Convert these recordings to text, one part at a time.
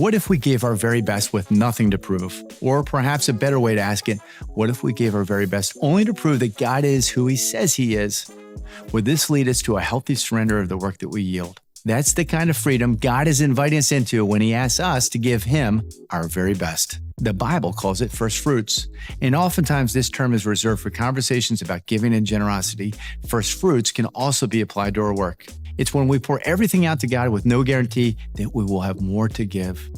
What if we gave our very best with nothing to prove? Or perhaps a better way to ask it, what if we gave our very best only to prove that God is who He says He is? Would this lead us to a healthy surrender of the work that we yield? That's the kind of freedom God is inviting us into when He asks us to give Him our very best. The Bible calls it first fruits, and oftentimes this term is reserved for conversations about giving and generosity. First fruits can also be applied to our work. It's when we pour everything out to God with no guarantee that we will have more to give.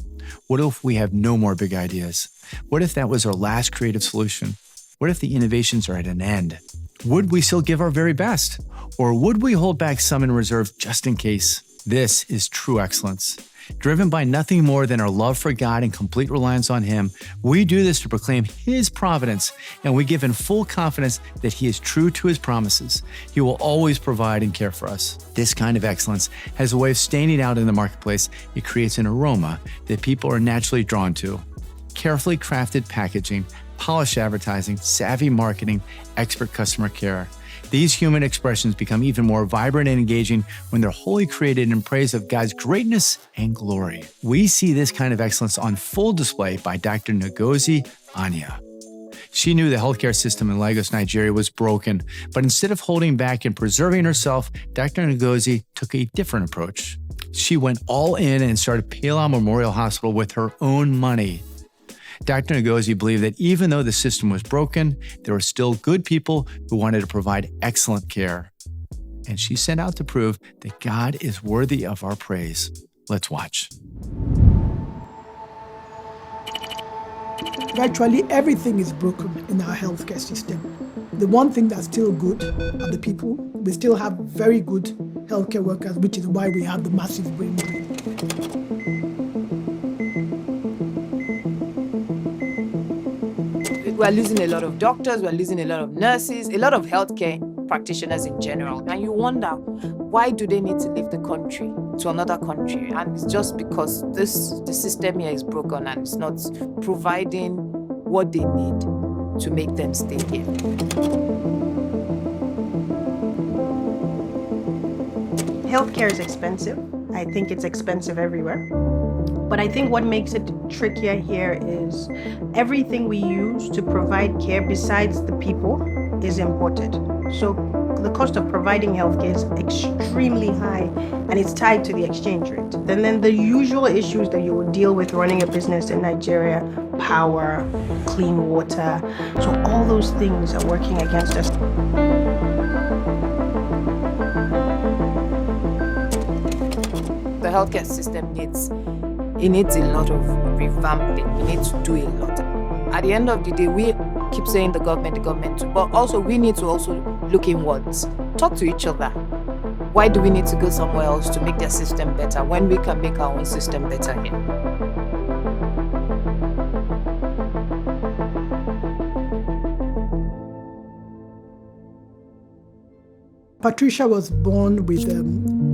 What if we have no more big ideas? What if that was our last creative solution? What if the innovations are at an end? Would we still give our very best? Or would we hold back some in reserve just in case? This is true excellence. Driven by nothing more than our love for God and complete reliance on Him, we do this to proclaim His providence, and we give in full confidence that He is true to His promises. He will always provide and care for us. This kind of excellence has a way of standing out in the marketplace. It creates an aroma that people are naturally drawn to. Carefully crafted packaging, polished advertising, savvy marketing, expert customer care. These human expressions become even more vibrant and engaging when they're wholly created in praise of God's greatness and glory. We see this kind of excellence on full display by Dr. Ngozi Onyia. She knew the healthcare system in Lagos, Nigeria was broken, but instead of holding back and preserving herself, Dr. Ngozi took a different approach. She went all in and started Paleon Memorial Hospital with her own money. Dr. Ngozi believed that even though the system was broken, there were still good people who wanted to provide excellent care. And she set out to prove that God is worthy of our praise. Let's watch. Virtually everything is broken in our healthcare system. The one thing that's still good are the people. We still have very good healthcare workers, which is why we have the massive brain drain. We're losing a lot of doctors, we're losing a lot of nurses, a lot of healthcare practitioners in general. And you wonder, why do they need to leave the country to another country? And it's just because the system here is broken and it's not providing what they need to make them stay here. Healthcare is expensive. I think it's expensive everywhere. But I think what makes it trickier here is everything we use to provide care besides the people is imported. So the cost of providing healthcare is extremely high and it's tied to the exchange rate. And then the usual issues that you would deal with running a business in Nigeria, power, clean water. So all those things are working against us. The healthcare system needs a lot of revamping. We need to do a lot. At the end of the day, we keep saying the government, but also we need to also look inwards, talk to each other. Why do we need to go somewhere else to make their system better when we can make our own system better here? Patricia was born with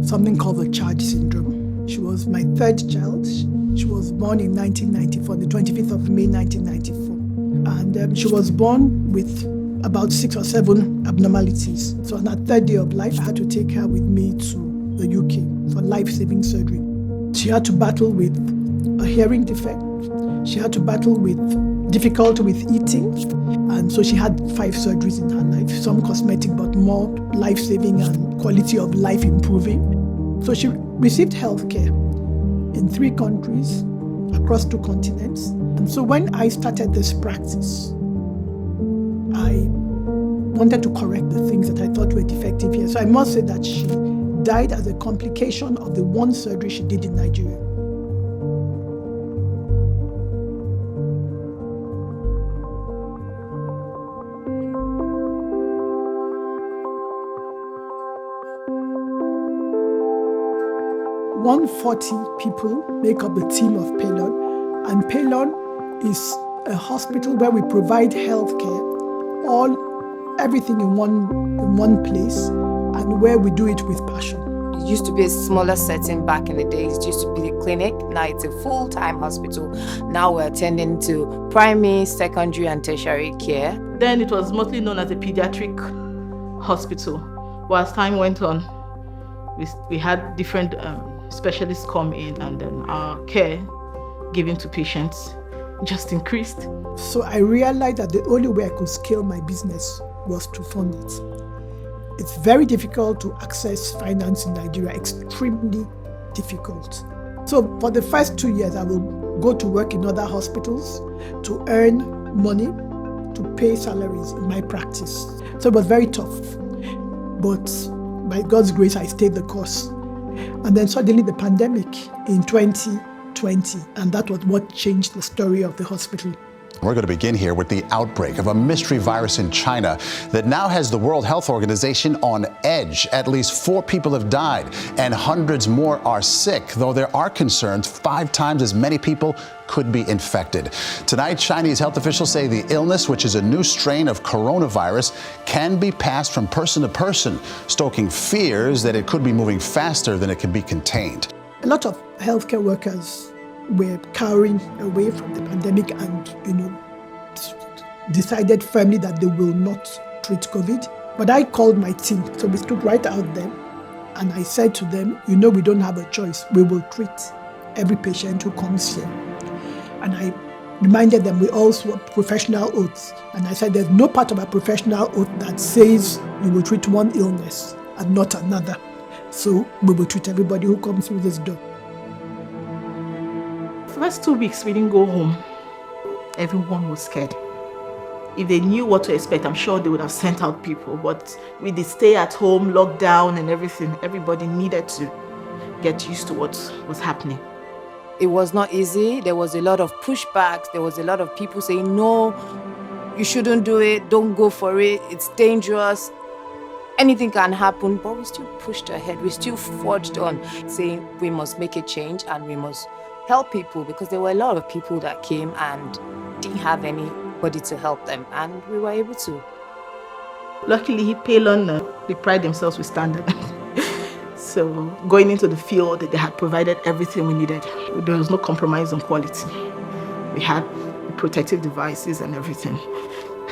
something called the Charge syndrome. She was my third child. She was born in 1994, the 25th of May, 1994. And she was born with about 6 or 7 abnormalities. So on her third day of life, I had to take her with me to the UK for life-saving surgery. She had to battle with a hearing defect. She had to battle with difficulty with eating. And so she had 5 surgeries in her life, some cosmetic, but more life-saving and quality of life improving. So she received health care in 3 countries, across 2 continents. And so when I started this practice, I wanted to correct the things that I thought were defective here. So I must say that she died as a complication of the one surgery she did in Nigeria. "140 people make up the team of Paleon, and Paleon is a hospital where we provide health care, everything in one place, and where we do it with passion." It used to be a smaller setting back in the days. It used to be a clinic. Now it's a full-time hospital. Now we're attending to primary, secondary, and tertiary care. Then it was mostly known as a pediatric hospital. But as time went on, we had different specialists come in, and then our care given to patients just increased. So I realized that the only way I could scale my business was to fund it. It's very difficult to access finance in Nigeria, extremely difficult. So for the first 2 years, I will go to work in other hospitals to earn money, to pay salaries in my practice. So it was very tough. But by God's grace, I stayed the course. And then suddenly the pandemic in 2020, and that was what changed the story of the hospital. We're going to begin here with the outbreak of a mystery virus in China that now has the World Health Organization on edge. At least 4 people have died and hundreds more are sick, though there are concerns 5 times as many people could be infected. Tonight, Chinese health officials say the illness, which is a new strain of coronavirus, can be passed from person to person, stoking fears that it could be moving faster than it can be contained. A lot of healthcare workers were cowering away from the pandemic and, decided firmly that they will not treat COVID. But I called my team, so we stood right out there, and I said to them, we don't have a choice. We will treat every patient who comes here. And I reminded them we all swore professional oaths. And I said there's no part of a professional oath that says you will treat one illness and not another. So we will treat everybody who comes through this door. First 2 weeks, we didn't go home. Everyone was scared. If they knew what to expect, I'm sure they would have sent out people. But with the stay at home, lockdown and everything, everybody needed to get used to what was happening. It was not easy. There was a lot of pushbacks. There was a lot of people saying, no, you shouldn't do it. Don't go for it. It's dangerous. Anything can happen. But we still pushed ahead. We still forged on, saying we must make a change and we must help people, because there were a lot of people that came and didn't have anybody to help them, and we were able to. Luckily, Paleon, they pride themselves with standard. So going into the field, they had provided everything we needed. There was no compromise on quality. We had protective devices and everything.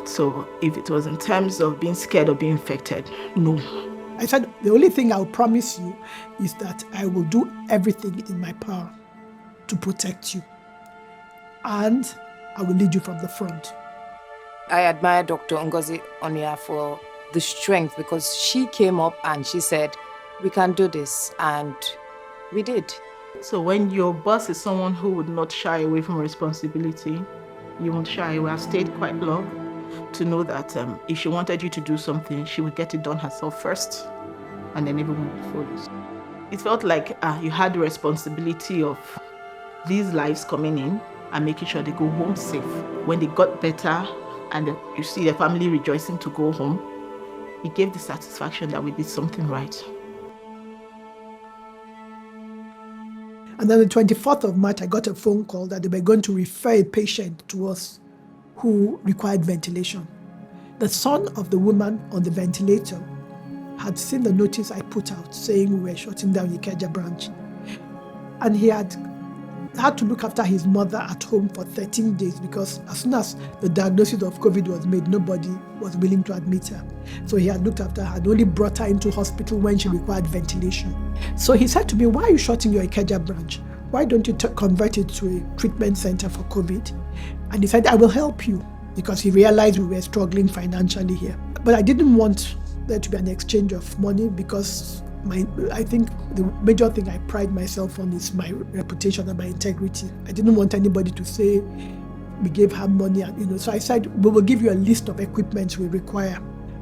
So if it was in terms of being scared or being infected, no. I said, the only thing I'll promise you is that I will do everything in my power to protect you, and I will lead you from the front. I admire Dr. Ngozi Onyia for the strength, because she came up and she said, we can do this, and we did. So when your boss is someone who would not shy away from responsibility, you won't shy away. I've stayed quite long to know that if she wanted you to do something, she would get it done herself first, and then everyone follows. It felt like you had the responsibility of these lives coming in and making sure they go home safe. When they got better and you see the family rejoicing to go home, it gave the satisfaction that we did something right. And then the 24th of March, I got a phone call that they were going to refer a patient to us who required ventilation. The son of the woman on the ventilator had seen the notice I put out saying we were shutting down Ikeja branch. And he had to look after his mother at home for 13 days, because as soon as the diagnosis of COVID was made, nobody was willing to admit her. So he had looked after her and only brought her into hospital when she required ventilation. So he said to me, why are you shutting your Ikeja branch? Why don't you convert it to a treatment center for COVID? And he said, I will help you, because he realized we were struggling financially here. But I didn't want there to be an exchange of money, because I think the major thing I pride myself on is my reputation and my integrity. I didn't want anybody to say we gave her money, so I said we will give you a list of equipment we require.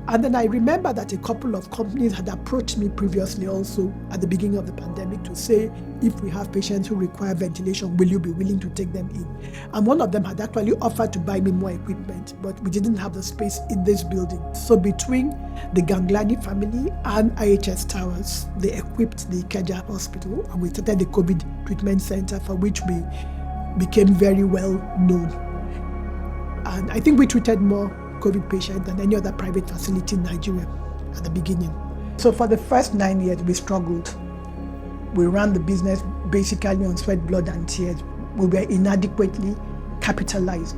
And then I remember that a couple of companies had approached me previously also at the beginning of the pandemic to say, if we have patients who require ventilation, will you be willing to take them in? And one of them had actually offered to buy me more equipment, but we didn't have the space in this building. So between the Ganglani family and IHS Towers, they equipped the Ikeja Hospital, and we started the COVID treatment center, for which we became very well known. And I think we treated more COVID patients than any other private facility in Nigeria at the beginning. So for the first 9 years, we struggled. We ran the business basically on sweat, blood, and tears. We were inadequately capitalized.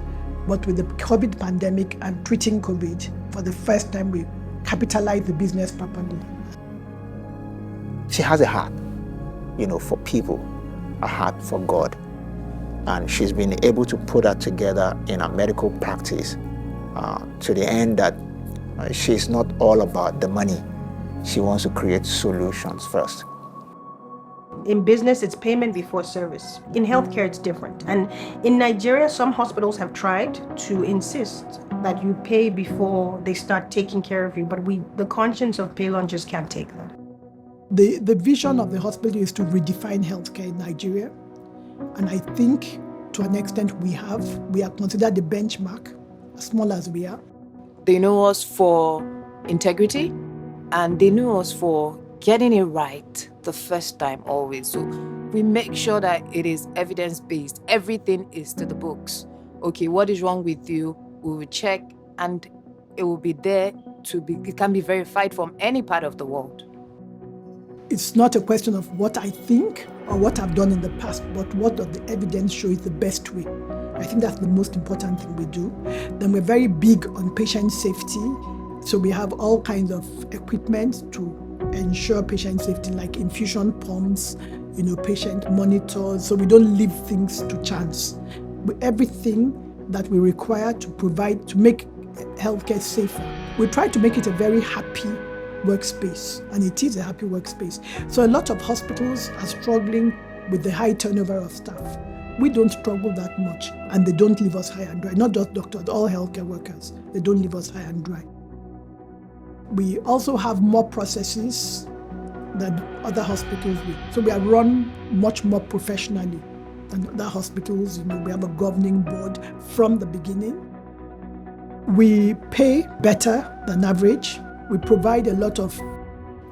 But with the COVID pandemic and treating COVID, for the first time, we capitalized the business properly. She has a heart, for people, a heart for God. And she's been able to put that together in her medical practice to the end that she's not all about the money. She wants to create solutions first. In business, it's payment before service. In healthcare, it's different. And in Nigeria, some hospitals have tried to insist that you pay before they start taking care of you, but the conscience of Paleon just can't take that. The vision of the hospital is to redefine healthcare in Nigeria. And I think to an extent we are considered the benchmark, as small as we are. They know us for integrity, and they know us for getting it right the first time always. So we make sure that it is evidence-based. Everything is to the books. Okay, what is wrong with you? We will check, and it will be there it can be verified from any part of the world. It's not a question of what I think or what I've done in the past, but what does the evidence show is the best way. I think that's the most important thing we do. Then we're very big on patient safety. So we have all kinds of equipment to ensure patient safety, like infusion pumps, patient monitors. So we don't leave things to chance. Everything that we require to provide, to make healthcare safer, we try to make it a very happy workspace, and it is a happy workspace. So a lot of hospitals are struggling with the high turnover of staff. We don't struggle that much, and they don't leave us high and dry. Not just doctors, all healthcare workers, they don't leave us high and dry. We also have more processes than other hospitals do. So we are run much more professionally than other hospitals. We have a governing board from the beginning. We pay better than average. We provide a lot of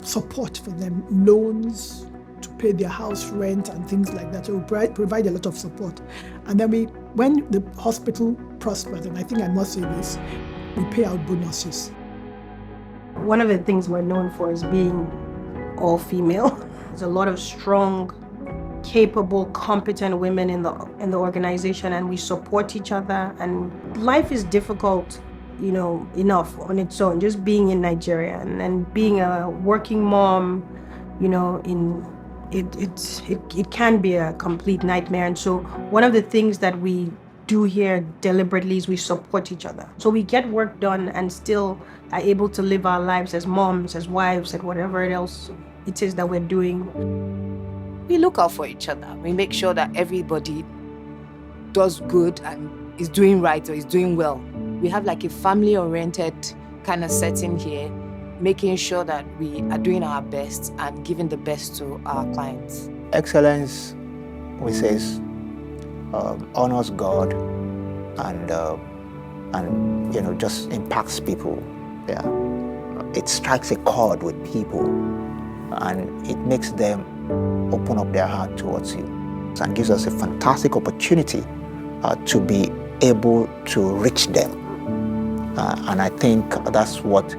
support for them, loans to pay their house rent and things like that. So we provide a lot of support. And then when the hospital prospers, and I think I must say this, we pay out bonuses. One of the things we're known for is being all female. There's a lot of strong, capable, competent women in the organization, and we support each other. And life is difficult, enough on its own, just being in Nigeria and being a working mom, it can be a complete nightmare. And so one of the things that we do here deliberately is we support each other. So we get work done and still are able to live our lives as moms, as wives, and whatever else it is that we're doing. We look out for each other. We make sure that everybody does good and is doing right or is doing well. We have like a family-oriented kind of setting here, making sure that we are doing our best and giving the best to our clients. Excellence, we say, honors God and just impacts people. Yeah, it strikes a chord with people, and it makes them open up their heart towards you, and gives us a fantastic opportunity to be able to reach them. And I think that's what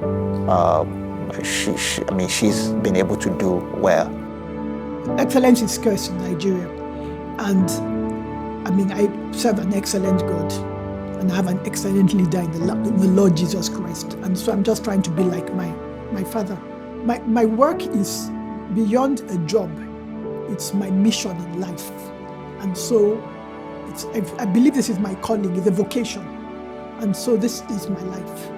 she's been able to do well. Excellence is scarce in Nigeria, and I serve an excellent God, and I have an excellent leader in the Lord Jesus Christ. And so I'm just trying to be like my father. My work is beyond a job. It's my mission in life. And so I believe this is my calling, it's a vocation. And so this is my life.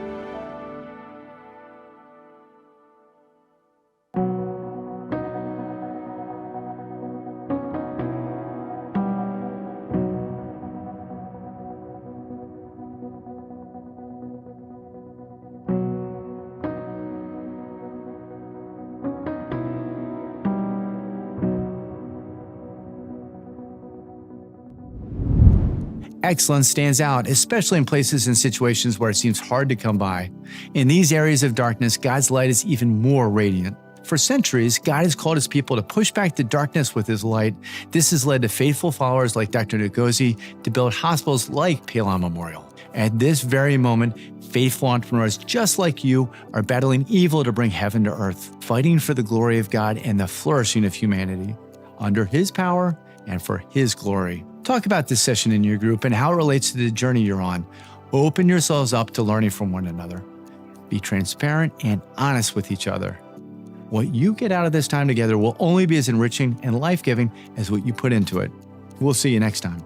Excellence stands out, especially in places and situations where it seems hard to come by. In these areas of darkness, God's light is even more radiant. For centuries, God has called his people to push back the darkness with his light. This has led to faithful followers like Dr. Ngozi to build hospitals like Paleon Memorial. At this very moment, faithful entrepreneurs just like you are battling evil to bring heaven to earth, fighting for the glory of God and the flourishing of humanity, under his power and for his glory. Talk about this session in your group and how it relates to the journey you're on. Open yourselves up to learning from one another. Be transparent and honest with each other. What you get out of this time together will only be as enriching and life-giving as what you put into it. We'll see you next time.